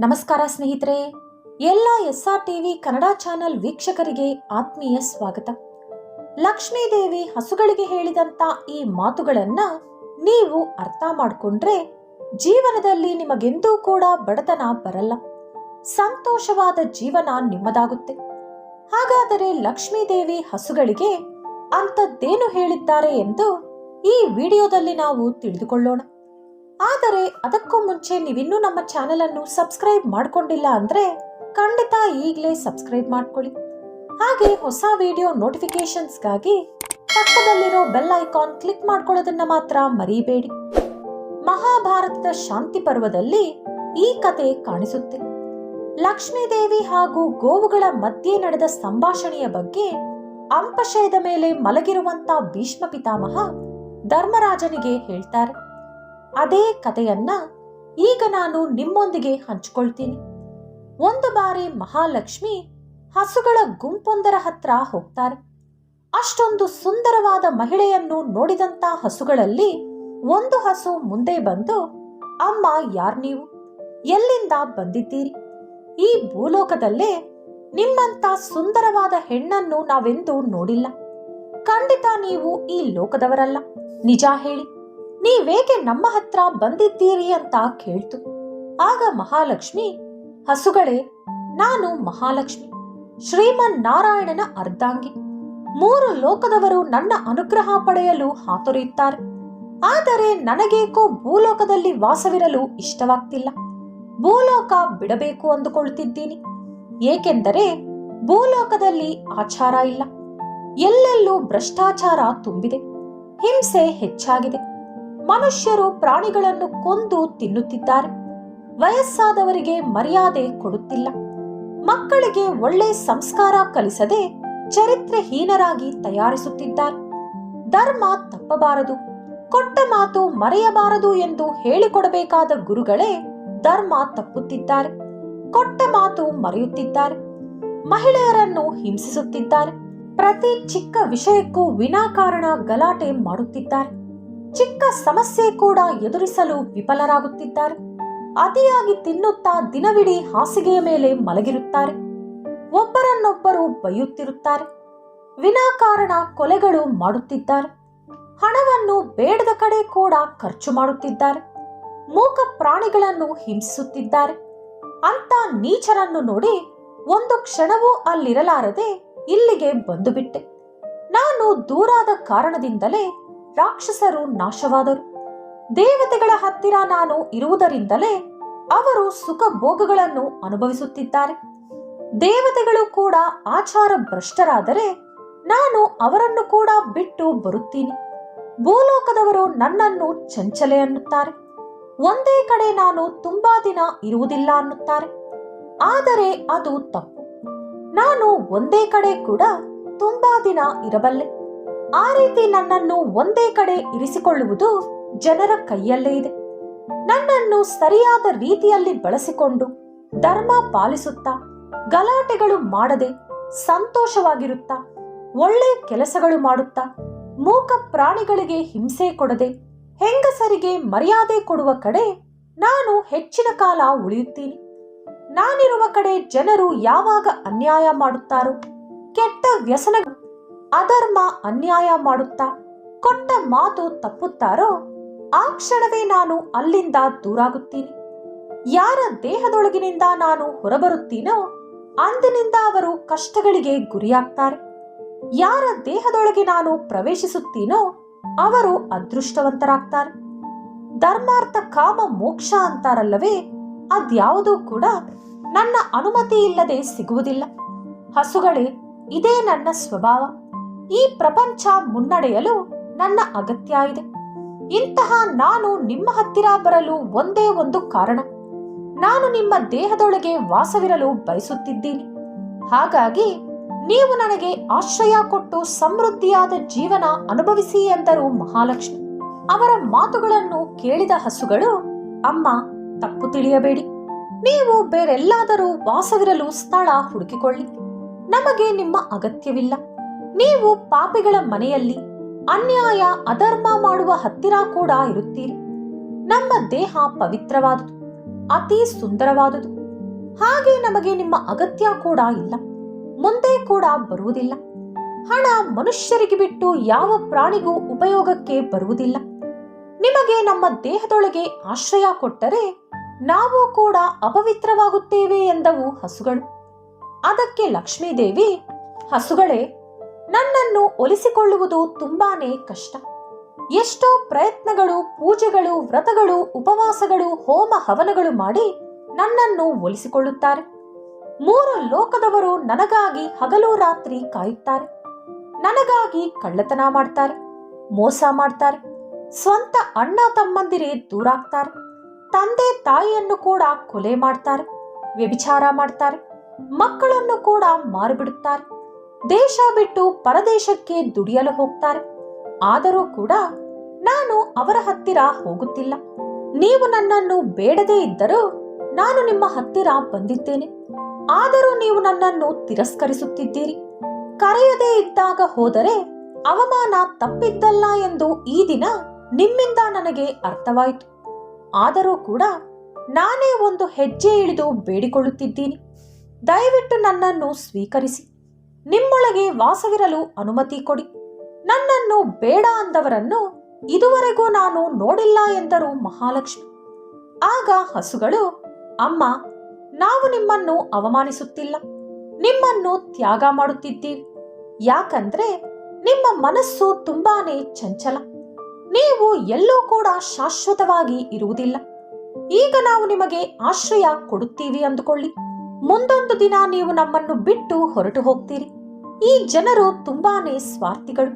ನಮಸ್ಕಾರ ಸ್ನೇಹಿತರೆ, ಎಲ್ಲ SR ಟಿವಿ ಕನ್ನಡ ಚಾನೆಲ್ ವೀಕ್ಷಕರಿಗೆ ಆತ್ಮೀಯ ಸ್ವಾಗತ. ಲಕ್ಷ್ಮೀದೇವಿ ಹಸುಗಳಿಗೆ ಹೇಳಿದಂತ ಈ ಮಾತುಗಳನ್ನ ನೀವು ಅರ್ಥ ಮಾಡಿಕೊಂಡ್ರೆ ಜೀವನದಲ್ಲಿ ನಿಮಗೆಂದೂ ಕೂಡ ಬಡತನ ಬರಲ್ಲ, ಸಂತೋಷವಾದ ಜೀವನ ನಿಮ್ಮದಾಗುತ್ತೆ. ಹಾಗಾದರೆ ಲಕ್ಷ್ಮೀದೇವಿ ಹಸುಗಳಿಗೆ ಅಂಥದ್ದೇನು ಹೇಳಿದ್ದಾರೆ ಎಂದು ಈ ವಿಡಿಯೋದಲ್ಲಿ ನಾವು ತಿಳಿದುಕೊಳ್ಳೋಣ. ಆದರೆ ಅದಕ್ಕೂ ಮುಂಚೆ ನೀವಿನ್ನೂ ನಮ್ಮ ಚಾನೆಲ್ ಅನ್ನು ಸಬ್ಸ್ಕ್ರೈಬ್ ಮಾಡ್ಕೊಂಡಿಲ್ಲ ಅಂದ್ರೆ ಖಂಡಿತ ಈಗಲೇ ಸಬ್ಸ್ಕ್ರೈಬ್ ಮಾಡ್ಕೊಳ್ಳಿ. ಹಾಗೆ ಹೊಸ ವಿಡಿಯೋ ನೋಟಿಫಿಕೇಶನ್ಸ್ಗಾಗಿ ಪಕ್ಕದಲ್ಲಿರೋ ಬೆಲ್ ಐಕಾನ್ ಕ್ಲಿಕ್ ಮಾಡ್ಕೊಳ್ಳೋದನ್ನ ಮಾತ್ರ ಮರಿಬೇಡಿ. ಮಹಾಭಾರತದ ಶಾಂತಿ ಪರ್ವದಲ್ಲಿ ಈ ಕತೆ ಕಾಣಿಸುತ್ತೆ. ಲಕ್ಷ್ಮೀದೇವಿ ಹಾಗೂ ಗೋವುಗಳ ಮಧ್ಯೆ ನಡೆದ ಸಂಭಾಷಣೆಯ ಬಗ್ಗೆ ಅಂಪಶಯದ ಮೇಲೆ ಮಲಗಿರುವಂತ ಭೀಷ್ಮ ಪಿತಾಮಹ ಧರ್ಮರಾಜನಿಗೆ ಹೇಳ್ತಾರೆ. ಅದೇ ಕಥೆಯನ್ನ ಈಗ ನಾನು ನಿಮ್ಮೊಂದಿಗೆ ಹಂಚಿಕೊಳ್ತೀನಿ. ಒಂದು ಬಾರಿ ಮಹಾಲಕ್ಷ್ಮಿ ಹಸುಗಳ ಗುಂಪೊಂದರ ಹತ್ರ ಹೋಗ್ತಾರೆ. ಅಷ್ಟೊಂದು ಸುಂದರವಾದ ಮಹಿಳೆಯನ್ನು ನೋಡಿದಂತ ಹಸುಗಳಲ್ಲಿ ಒಂದು ಹಸು ಮುಂದೆ ಬಂದು, ಅಮ್ಮ, ಯಾರ್ ನೀವು? ಎಲ್ಲಿಂದ ಬಂದಿದ್ದೀರಿ? ಈ ಭೂಲೋಕದಲ್ಲೇ ನಿಮ್ಮಂತ ಸುಂದರವಾದ ಹೆಣ್ಣನ್ನು ನಾವೆಂದೂ ನೋಡಿಲ್ಲ. ಖಂಡಿತ ನೀವು ಈ ಲೋಕದವರಲ್ಲ. ನಿಜ ಹೇಳಿ, ನೀವೇಕೆ ನಮ್ಮ ಹತ್ರ ಬಂದಿದ್ದೀರಿ ಅಂತ ಕೇಳ್ತು. ಆಗ ಮಹಾಲಕ್ಷ್ಮಿ, ಹಸುಗಳೇ, ನಾನು ಮಹಾಲಕ್ಷ್ಮಿ, ಶ್ರೀಮನ್ ನಾರಾಯಣನ ಅರ್ಧಾಂಗಿ. 3 ಲೋಕದವರು ನನ್ನ ಅನುಗ್ರಹ ಪಡೆಯಲು ಹಾತೊರೆಯುತ್ತಾರೆ. ಆದರೆ ನನಗೇಕೋ ಭೂಲೋಕದಲ್ಲಿ ವಾಸವಿರಲು ಇಷ್ಟವಾಗ್ತಿಲ್ಲ. ಭೂಲೋಕ ಬಿಡಬೇಕು ಅಂದುಕೊಳ್ತಿದ್ದೀನಿ. ಏಕೆಂದರೆ ಭೂಲೋಕದಲ್ಲಿ ಆಚಾರ ಇಲ್ಲ, ಎಲ್ಲೆಲ್ಲೂ ಭ್ರಷ್ಟಾಚಾರ ತುಂಬಿದೆ, ಹಿಂಸೆ ಹೆಚ್ಚಾಗಿದೆ. ಮನುಷ್ಯರು ಪ್ರಾಣಿಗಳನ್ನು ಕೊಂದು ತಿನ್ನುತ್ತಿದ್ದಾರೆ. ವಯಸ್ಸಾದವರಿಗೆ ಮರ್ಯಾದೆ ಕೊಡುತ್ತಿಲ್ಲ. ಮಕ್ಕಳಿಗೆ ಒಳ್ಳೆ ಸಂಸ್ಕಾರ ಕಲಿಸದೆ ಚರಿತ್ರೆಹೀನರಾಗಿ ತಯಾರಿಸುತ್ತಿದ್ದಾರೆ. ಧರ್ಮ ತಪ್ಪಬಾರದು, ಕೊಟ್ಟ ಮಾತು ಮರೆಯಬಾರದು ಎಂದು ಹೇಳಿಕೊಡಬೇಕಾದ ಗುರುಗಳೇ ಧರ್ಮ ತಪ್ಪುತ್ತಿದ್ದಾರೆ, ಕೊಟ್ಟ ಮಾತು ಮರೆಯುತ್ತಿದ್ದಾರೆ. ಮಹಿಳೆಯರನ್ನು ಹಿಂಸಿಸುತ್ತಿದ್ದಾರೆ. ಪ್ರತಿ ಚಿಕ್ಕ ವಿಷಯಕ್ಕೂ ವಿನಾಕಾರಣ ಗಲಾಟೆ ಮಾಡುತ್ತಿದ್ದಾರೆ. ಚಿಕ್ಕ ಸಮಸ್ಯೆ ಕೂಡ ಎದುರಿಸಲು ವಿಫಲರಾಗುತ್ತಿದ್ದಾರೆ. ಅತಿಯಾಗಿ ತಿನ್ನುತ್ತಾ ದಿನವಿಡೀ ಹಾಸಿಗೆಯ ಮೇಲೆ ಮಲಗಿರುತ್ತಾರೆ. ಒಬ್ಬರನ್ನೊಬ್ಬರು ಬೈಯುತ್ತಿರುತ್ತಾರೆ. ವಿನಾಕಾರಣ ಕೊಲೆಗಳು ಮಾಡುತ್ತಿದ್ದಾರೆ. ಹಣವನ್ನು ಬೇಡದ ಕಡೆ ಕೂಡ ಖರ್ಚು ಮಾಡುತ್ತಿದ್ದಾರೆ. ಮೂಕ ಪ್ರಾಣಿಗಳನ್ನು ಹಿಂಸಿಸುತ್ತಿದ್ದಾರೆ. ಅಂತ ನೀಚರನ್ನು ನೋಡಿ ಒಂದು ಕ್ಷಣವೂ ಅಲ್ಲಿರಲಾರದೆ ಇಲ್ಲಿಗೆ ಬಂದು ಬಿಟ್ಟೆ. ನಾನು ದೂರಾದ ಕಾರಣದಿಂದಲೇ ರಾಕ್ಷಸರು ನಾಶವಾದರು. ದೇವತೆಗಳ ಹತ್ತಿರ ನಾನು ಇರುವುದರಿಂದಲೇ ಅವರು ಸುಖ ಭೋಗಗಳನ್ನು ಅನುಭವಿಸುತ್ತಿದ್ದಾರೆ. ದೇವತೆಗಳು ಕೂಡ ಆಚಾರ ಭ್ರಷ್ಟರಾದರೆ ನಾನು ಅವರನ್ನು ಕೂಡ ಬಿಟ್ಟು ಬರುತ್ತೀನಿ. ಭೂಲೋಕದವರು ನನ್ನನ್ನು ಚಂಚಲೆ ಅನ್ನುತ್ತಾರೆ. ಒಂದೇ ಕಡೆ ನಾನು ತುಂಬಾ ದಿನ ಇರುವುದಿಲ್ಲ ಅನ್ನುತ್ತಾರೆ. ಆದರೆ ಅದು ತಪ್ಪು. ನಾನು ಒಂದೇ ಕಡೆ ಕೂಡ ತುಂಬಾ ದಿನ ಇರಬಲ್ಲೆ. ಆ ರೀತಿ ನನ್ನನ್ನು ಒಂದೇ ಕಡೆ ಇರಿಸಿಕೊಳ್ಳುವುದು ಜನರ ಕೈಯಲ್ಲೇ ಇದೆ. ನನ್ನನ್ನು ಸರಿಯಾದ ರೀತಿಯಲ್ಲಿ ಬಳಸಿಕೊಂಡು ಧರ್ಮ ಪಾಲಿಸುತ್ತಾ, ಗಲಾಟೆಗಳು ಮಾಡದೆ ಸಂತೋಷವಾಗಿರುತ್ತಾ, ಒಳ್ಳೆ ಕೆಲಸಗಳು ಮಾಡುತ್ತಾ, ಮೂಕ ಪ್ರಾಣಿಗಳಿಗೆ ಹಿಂಸೆ ಕೊಡದೆ, ಹೆಂಗಸರಿಗೆ ಮರ್ಯಾದೆ ಕೊಡುವ ಕಡೆ ನಾನು ಹೆಚ್ಚಿನ ಕಾಲ ಉಳಿಯುತ್ತೀನಿ. ನಾನಿರುವ ಕಡೆ ಜನರು ಯಾವಾಗ ಅನ್ಯಾಯ ಮಾಡುತ್ತಾರೋ, ಕೆಟ್ಟ ವ್ಯಸನಗಳು, ಅಧರ್ಮ, ಅನ್ಯಾಯ ಮಾಡುತ್ತಾ ಕೊಟ್ಟ ಮಾತು ತಪ್ಪುತ್ತಾರೋ, ಆ ಕ್ಷಣವೇ ನಾನು ಅಲ್ಲಿಂದ ದೂರಾಗುತ್ತೀನಿ. ಯಾರ ದೇಹದೊಳಗಿನಿಂದ ನಾನು ಹೊರಬರುತ್ತೀನೋ ಅಂದಿನಿಂದ ಅವರು ಕಷ್ಟಗಳಿಗೆ ಗುರಿಯಾಗ್ತಾರೆ. ಯಾರ ದೇಹದೊಳಗೆ ನಾನು ಪ್ರವೇಶಿಸುತ್ತೀನೋ ಅವರು ಅದೃಷ್ಟವಂತರಾಗ್ತಾರೆ. ಧರ್ಮಾರ್ಥ ಕಾಮ ಮೋಕ್ಷ ಅಂತಾರಲ್ಲವೇ, ಅದ್ಯಾವುದೂ ಕೂಡ ನನ್ನ ಅನುಮತಿ ಇಲ್ಲದೆ ಸಿಗುವುದಿಲ್ಲ. ಹಸುಗಳೇ, ಇದೇ ನನ್ನ ಸ್ವಭಾವ. ಈ ಪ್ರಪಂಚ ಮುನ್ನಡೆಯಲು ನನ್ನ ಅಗತ್ಯ ಇದೆ. ಇಂತಹ ನಾನು ನಿಮ್ಮ ಹತ್ತಿರ ಬರಲು ಒಂದೇ ಒಂದು ಕಾರಣ. ನಾನು ನಿಮ್ಮ ದೇಹದೊಳಗೆ ವಾಸವಿರಲು ಬಯಸುತ್ತಿದ್ದೀನಿ. ಹಾಗಾಗಿ ನೀವು ನನಗೆ ಆಶ್ರಯ ಕೊಟ್ಟು ಸಮೃದ್ಧಿಯಾದ ಜೀವನ ಅನುಭವಿಸಿ ಎಂದರು ಮಹಾಲಕ್ಷ್ಮಿ. ಅವರ ಮಾತುಗಳನ್ನು ಕೇಳಿದ ಹಸುಗಳು, ಅಮ್ಮ, ತಪ್ಪು ತಿಳಿಯಬೇಡಿ. ನೀವು ಬೇರೆಲ್ಲಾದರೂ ವಾಸವಿರಲು ಸ್ಥಳ ಹುಡುಕಿಕೊಳ್ಳಿ. ನಮಗೆ ನಿಮ್ಮ ಅಗತ್ಯವಿಲ್ಲ. ನೀವು ಪಾಪಿಗಳ ಮನೆಯಲ್ಲಿ ಅನ್ಯಾಯ, ಅಧರ್ಮ ಮಾಡುವ ಹತ್ತಿರ ಕೂಡ ಇರುತ್ತೀರಿ. ನಮ್ಮ ದೇಹ ಪವಿತ್ರವಾದುದು, ಅತಿ ಸುಂದರವಾದುದು. ಹಾಗೆ ನಮಗೆ ನಿಮ್ಮ ಅಗತ್ಯ ಕೂಡ ಇಲ್ಲ, ಮುಂದೆ ಕೂಡ ಬರುವುದಿಲ್ಲ. ಹಣ ಮನುಷ್ಯರಿಗೆ ಬಿಟ್ಟು ಯಾವ ಪ್ರಾಣಿಗೂ ಉಪಯೋಗಕ್ಕೆ ಬರುವುದಿಲ್ಲ. ನಿಮಗೆ ನಮ್ಮ ದೇಹದೊಳಗೆ ಆಶ್ರಯ ಕೊಟ್ಟರೆ ನಾವು ಕೂಡ ಅಪವಿತ್ರವಾಗುತ್ತೇವೆ ಎಂದವು ಹಸುಗಳು. ಅದಕ್ಕೆ ಲಕ್ಷ್ಮೀದೇವಿ, ಹಸುಗಳೇ, ನನ್ನನ್ನು ಒಲಿಸಿಕೊಳ್ಳುವುದು ತುಂಬಾನೇ ಕಷ್ಟ. ಎಷ್ಟೋ ಪ್ರಯತ್ನಗಳು, ಪೂಜೆಗಳು, ವ್ರತಗಳು, ಉಪವಾಸಗಳು, ಹೋಮ ಹವನಗಳು ಮಾಡಿ ನನ್ನನ್ನು ಒಲಿಸಿಕೊಳ್ಳುತ್ತಾರೆ. 3 ಲೋಕದವರು ನನಗಾಗಿ ಹಗಲು ರಾತ್ರಿ ಕಾಯುತ್ತಾರೆ. ನನಗಾಗಿ ಕಳ್ಳತನ ಮಾಡ್ತಾರೆ, ಮೋಸ ಮಾಡ್ತಾರೆ, ಸ್ವಂತ ಅಣ್ಣ ತಮ್ಮಂದಿರೇ ದೂರಾಗ್ತಾರೆ, ತಂದೆ ತಾಯಿಯನ್ನು ಕೂಡ ಕೊಲೆ ಮಾಡ್ತಾರೆ, ವ್ಯಭಿಚಾರ ಮಾಡ್ತಾರೆ, ಮಕ್ಕಳನ್ನು ಕೂಡ ಮಾರಿಬಿಡುತ್ತಾರೆ, ದೇಶ ಬಿಟ್ಟು ಪರದೇಶಕ್ಕೆ ದುಡಿಯಲು ಹೋಗ್ತಾರೆ. ಆದರೂ ಕೂಡ ನಾನು ಅವರ ಹತ್ತಿರ ಹೋಗುತ್ತಿಲ್ಲ. ನೀವು ನನ್ನನ್ನು ಬೇಡದೇ ಇದ್ದರೂ ನಾನು ನಿಮ್ಮ ಹತ್ತಿರ ಬಂದಿದ್ದೇನೆ. ಆದರೂ ನೀವು ನನ್ನನ್ನು ತಿರಸ್ಕರಿಸುತ್ತಿದ್ದೀರಿ. ಕರೆಯದೇ ಇದ್ದಾಗ ಹೋದರೆ ಅವಮಾನ ತಪ್ಪಿದ್ದಲ್ಲ ಎಂದು ಈ ದಿನ ನಿಮ್ಮಿಂದ ನನಗೆ ಅರ್ಥವಾಯಿತು. ಆದರೂ ಕೂಡ ನಾನೇ ಒಂದು ಹೆಜ್ಜೆ ಇಳಿದು ಬೇಡಿಕೊಳ್ಳುತ್ತಿದ್ದೀನಿ. ದಯವಿಟ್ಟು ನನ್ನನ್ನು ಸ್ವೀಕರಿಸಿ. ನಿಮ್ಮೊಳಗೆ ವಾಸವಿರಲು ಅನುಮತಿ ಕೊಡಿ. ನನ್ನನ್ನು ಬೇಡ ಅಂದವರನ್ನು ಇದುವರೆಗೂ ನಾನು ನೋಡಿಲ್ಲ ಎಂದರು ಮಹಾಲಕ್ಷ್ಮಿ. ಆಗ ಹಸುಗಳು, ಅಮ್ಮ, ನಾವು ನಿಮ್ಮನ್ನು ಅವಮಾನಿಸುತ್ತಿಲ್ಲ, ನಿಮ್ಮನ್ನು ತ್ಯಾಗ ಮಾಡುತ್ತಿದ್ದೀವಿ. ಯಾಕಂದ್ರೆ ನಿಮ್ಮ ಮನಸ್ಸು ತುಂಬಾನೇ ಚಂಚಲ. ನೀವು ಎಲ್ಲೂ ಕೂಡ ಶಾಶ್ವತವಾಗಿ ಇರುವುದಿಲ್ಲ. ಈಗ ನಾವು ನಿಮಗೆ ಆಶ್ರಯ ಕೊಡುತ್ತೀವಿ ಅಂದುಕೊಳ್ಳಿ. ಮುಂದೊಂದು ದಿನ ನೀವು ನಮ್ಮನ್ನು ಬಿಟ್ಟು ಹೊರಟು ಹೋಗ್ತೀರಿ. ಈ ಜನರು ತುಂಬಾನೇ ಸ್ವಾರ್ಥಿಗಳು.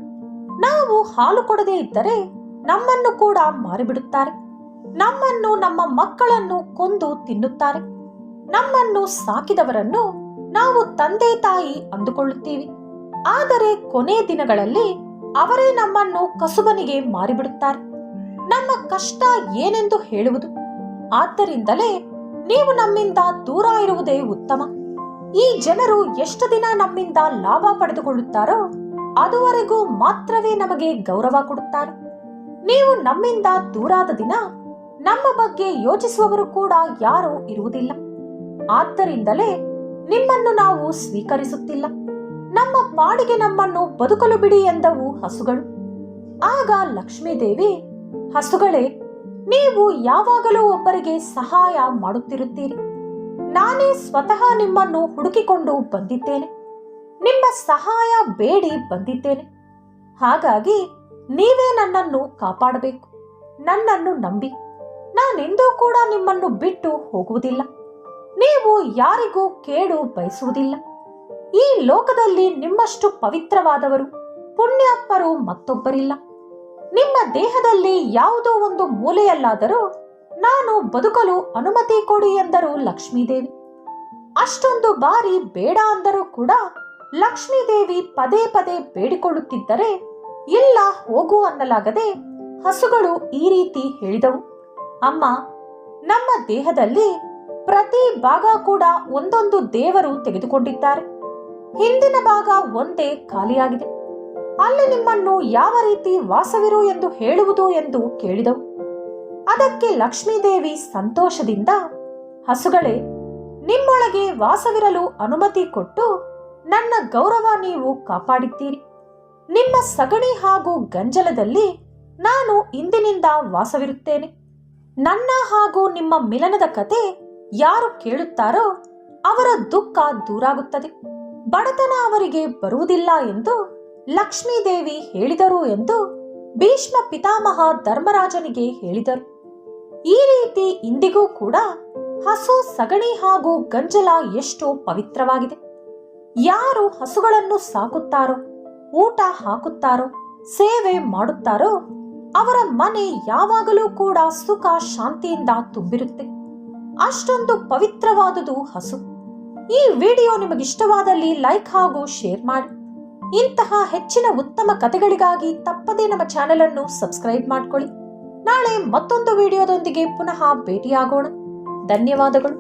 ನಾವು ಹಾಲು ಕೊಡದೇ ಇದ್ದರೆ ನಮ್ಮನ್ನು ಕೂಡ ಮಾರಿಬಿಡುತ್ತಾರೆ. ನಮ್ಮನ್ನು, ನಮ್ಮ ಮಕ್ಕಳನ್ನು ಕೊಂದು ತಿನ್ನುತ್ತಾರೆ. ನಮ್ಮನ್ನು ಸಾಕಿದವರನ್ನು ನಾವು ತಂದೆ ತಾಯಿ ಅಂದುಕೊಳ್ಳುತ್ತೀವಿ. ಆದರೆ ಕೊನೆ ದಿನಗಳಲ್ಲಿ ಅವರೇ ನಮ್ಮನ್ನು ಕಸುಬನಿಗೆ ಮಾರಿಬಿಡುತ್ತಾರೆ. ನಮ್ಮ ಕಷ್ಟ ಏನೆಂದು ಹೇಳುವುದು? ಆದ್ದರಿಂದಲೇ ನೀವು ನಮ್ಮಿಂದ ದೂರ ಇರುವುದೇ ಉತ್ತಮ. ಈ ಜನರು ಎಷ್ಟು ದಿನ ನಮ್ಮಿಂದ ಲಾಭ ಪಡೆದುಕೊಳ್ಳುತ್ತಾರೋ ಅದುವರೆಗೂ ಮಾತ್ರವೇ ನಮಗೆ ಗೌರವ ಕೊಡುತ್ತಾರೆ. ನೀವು ನಮ್ಮಿಂದ ದೂರಾದ ದಿನ ನಮ್ಮ ಬಗ್ಗೆ ಯೋಚಿಸುವವರು ಕೂಡ ಯಾರೂ ಇರುವುದಿಲ್ಲ. ಆದ್ದರಿಂದಲೇ ನಿಮ್ಮನ್ನು ನಾವು ಸ್ವೀಕರಿಸುತ್ತಿಲ್ಲ. ನಮ್ಮ ಪಾಡಿಗೆ ನಮ್ಮನ್ನು ಬದುಕಲು ಬಿಡಿ ಎಂದವು ಹಸುಗಳು. ಆಗ ಲಕ್ಷ್ಮೀದೇವಿ, ಹಸುಗಳೇ, ನೀವು ಯಾವಾಗಲೂ ಒಬ್ಬರಿಗೆ ಸಹಾಯ ಮಾಡುತ್ತಿರುತ್ತೀರಿ. ನಾನೇ ಸ್ವತಃ ನಿಮ್ಮನ್ನು ಹುಡುಕಿಕೊಂಡು ಬಂದಿದ್ದೇನೆ. ನಿಮ್ಮ ಸಹಾಯ ಬೇಡಿ ಬಂದಿದ್ದೇನೆ. ಹಾಗಾಗಿ ನೀವೇ ನನ್ನನ್ನು ಕಾಪಾಡಬೇಕು. ನನ್ನನ್ನು ನಂಬಿ. ನಾನೆಂದೂ ಕೂಡ ನಿಮ್ಮನ್ನು ಬಿಟ್ಟು ಹೋಗುವುದಿಲ್ಲ. ನೀವು ಯಾರಿಗೂ ಕೇಡು ಬಯಸುವುದಿಲ್ಲ. ಈ ಲೋಕದಲ್ಲಿ ನಿಮ್ಮಷ್ಟು ಪವಿತ್ರವಾದವರು, ಪುಣ್ಯಾತ್ಮರು ಮತ್ತೊಬ್ಬರಿಲ್ಲ. ನಿಮ್ಮ ದೇಹದಲ್ಲಿ ಯಾವುದೋ ಒಂದು ಮೂಲೆಯಲ್ಲಾದರೂ ನಾನು ಬದುಕಲು ಅನುಮತಿ ಕೊಡಿ ಎಂದರು ಲಕ್ಷ್ಮೀದೇವಿ. ಅಷ್ಟೊಂದು ಬಾರಿ ಬೇಡ ಅಂದರೂ ಕೂಡ ಲಕ್ಷ್ಮೀದೇವಿ ಪದೇ ಪದೇ ಬೇಡಿಕೊಳ್ಳುತ್ತಿದ್ದರೆ ಇಲ್ಲ, ಹೋಗು ಅನ್ನಲಾಗದೆ ಹಸುಗಳು ಈ ರೀತಿ ಹೇಳಿದವು, ಅಮ್ಮ, ನಮ್ಮ ದೇಹದಲ್ಲಿ ಪ್ರತಿ ಭಾಗ ಕೂಡ ಒಂದೊಂದು ದೇವರು ತೆಗೆದುಕೊಂಡಿದ್ದಾರೆ. ಹಿಂದಿನ ಭಾಗ ಒಂದೇ ಖಾಲಿಯಾಗಿದೆ. ಅಲ್ಲಿ ನಿಮ್ಮನ್ನು ಯಾವ ರೀತಿ ವಾಸವಿರು ಎಂದು ಹೇಳುವುದು ಎಂದು ಕೇಳಿದವು. ಅದಕ್ಕೆ ಲಕ್ಷ್ಮೀದೇವಿ ಸಂತೋಷದಿಂದ, ಹಸುಗಳೇ, ನಿಮ್ಮೊಳಗೆ ವಾಸವಿರಲು ಅನುಮತಿ ಕೊಟ್ಟು ನನ್ನ ಗೌರವ ನೀವು ಕಾಪಾಡಿದ್ದೀರಿ. ನಿಮ್ಮ ಸಗಣಿ ಹಾಗೂ ಗಂಜಲದಲ್ಲಿ ನಾನು ಇಂದಿನಿಂದ ವಾಸವಿರುತ್ತೇನೆ. ನನ್ನ ಹಾಗೂ ನಿಮ್ಮ ಮಿಲನದ ಕತೆ ಯಾರು ಕೇಳುತ್ತಾರೋ ಅವರ ದುಃಖ ದೂರಾಗುತ್ತದೆ, ಬಡತನ ಅವರಿಗೆ ಬರುವುದಿಲ್ಲ ಎಂದು ಲಕ್ಷ್ಮೀದೇವಿ ಹೇಳಿದರು ಎಂದು ಭೀಷ್ಮ ಪಿತಾಮಹ ಧರ್ಮರಾಜನಿಗೆ ಹೇಳಿದರು. ಈ ರೀತಿ ಇಂದಿಗೂ ಕೂಡ ಹಸು, ಸಗಣಿ ಹಾಗೂ ಗಂಜಲ ಎಷ್ಟು ಪವಿತ್ರವಾಗಿದೆ. ಯಾರು ಹಸುಗಳನ್ನು ಸಾಕುತ್ತಾರೋ, ಊಟ ಹಾಕುತ್ತಾರೋ, ಸೇವೆ ಮಾಡುತ್ತಾರೋ ಅವರ ಮನೆ ಯಾವಾಗಲೂ ಕೂಡ ಸುಖ ಶಾಂತಿಯಿಂದ ತುಂಬಿರುತ್ತೆ. ಅಷ್ಟೊಂದು ಪವಿತ್ರವಾದುದು ಹಸು. ಈ ವಿಡಿಯೋ ನಿಮಗಿಷ್ಟವಾದಲ್ಲಿ ಲೈಕ್ ಹಾಗೂ ಶೇರ್ ಮಾಡಿ. ಇಂತಹ ಹೆಚ್ಚಿನ ಉತ್ತಮ ಕಥೆಗಳಿಗಾಗಿ ತಪ್ಪದೇ ನಮ್ಮ ಚಾನೆಲ್ ಅನ್ನು ಸಬ್ಸ್ಕ್ರೈಬ್ ಮಾಡ್ಕೊಳ್ಳಿ. ನಾಳೆ ಮತ್ತೊಂದು ವಿಡಿಯೋದೊಂದಿಗೆ ಪುನಃ ಭೇಟಿಯಾಗೋಣ. ಧನ್ಯವಾದಗಳು.